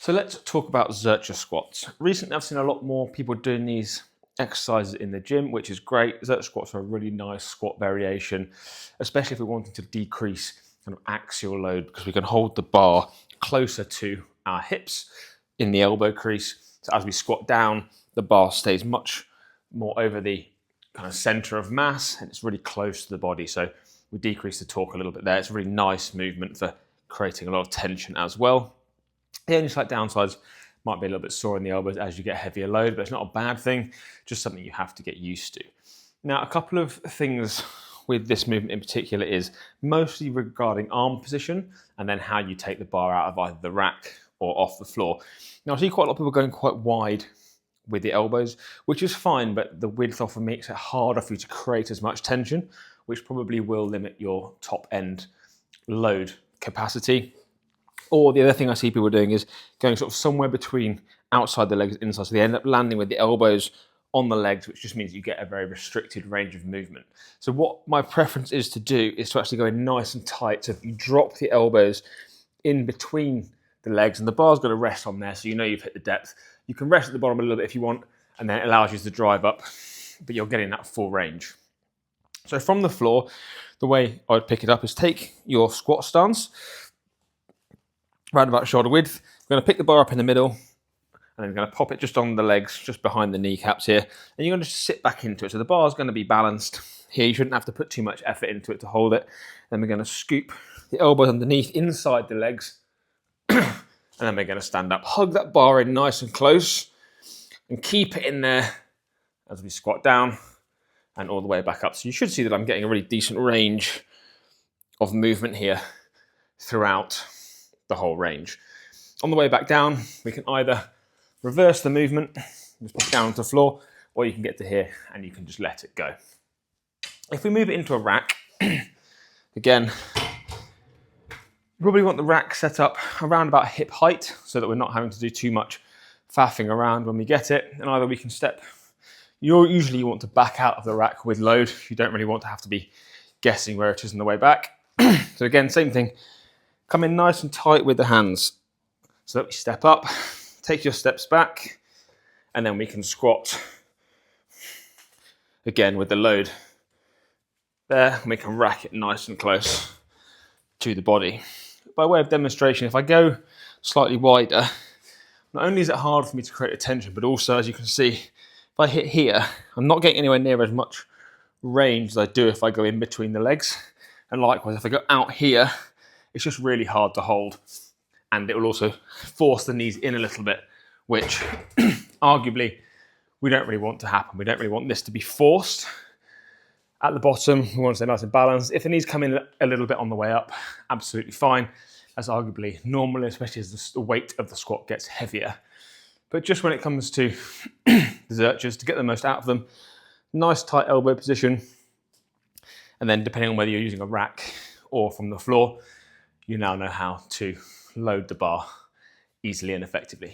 So let's talk about Zercher squats. Recently I've seen a lot more people doing these exercises in the gym, which is great. Zercher squats are a really nice squat variation, especially if we're wanting to decrease kind of axial load, because we can hold the bar closer to our hips in the elbow crease. So as we squat down, the bar stays much more over the kind of center of mass and it's really close to the body. So we decrease the torque a little bit there. It's a really nice movement for creating a lot of tension as well. The only slight downsides might be a little bit sore in the elbows as you get heavier load, but it's not a bad thing, just something you have to get used to. Now, a couple of things with this movement in particular is mostly regarding arm position and then how you take the bar out of either the rack or off the floor. Now, I see quite a lot of people going quite wide with the elbows, which is fine, but the width often makes it harder for you to create as much tension, which probably will limit your top end load capacity. Or the other thing I see people doing is going sort of somewhere between outside the legs and inside. So they end up landing with the elbows on the legs, which just means you get a very restricted range of movement. So what my preference is to do is to actually go in nice and tight. So if you drop the elbows in between the legs and the bar's got to rest on there, so you know you've hit the depth. You can rest at the bottom a little bit if you want, and then it allows you to drive up, but you're getting that full range. So from the floor, the way I would pick it up is take your squat stance, around about shoulder width. We're going to pick the bar up in the middle and then we're going to pop it just on the legs, just behind the kneecaps here. And you're going to just sit back into it. So the bar is going to be balanced here. You shouldn't have to put too much effort into it to hold it. Then we're going to scoop the elbows underneath inside the legs. And then we're going to stand up. Hug that bar in nice and close and keep it in there as we squat down and all the way back up. So you should see that I'm getting a really decent range of movement here throughout the whole range. On the way back down, we can either reverse the movement, just put it down onto the floor, or you can get to here and you can just let it go. If we move it into a rack, again, you probably want the rack set up around about hip height so that we're not having to do too much faffing around when we get it. And either we can step, usually you want to back out of the rack with load. You don't really want to have to be guessing where it is on the way back. So again, same thing. Come in nice and tight with the hands so that we step up, take your steps back, and then we can squat again with the load there, and we can rack it nice and close to the body. By way of demonstration, if I go slightly wider, not only is it hard for me to create a tension, but also, as you can see, if I hit here, I'm not getting anywhere near as much range as I do if I go in between the legs. And likewise, if I go out here, it's just really hard to hold, and it will also force the knees in a little bit, which arguably we don't really want to happen. We don't really want this to be forced. At the bottom, we want to stay nice and balanced. If the knees come in a little bit on the way up, absolutely fine. That's arguably normal, especially as the weight of the squat gets heavier. But just when it comes to the Zerchers, to get the most out of them, nice tight elbow position, and then depending on whether you're using a rack or from the floor, you now know how to load the bar easily and effectively.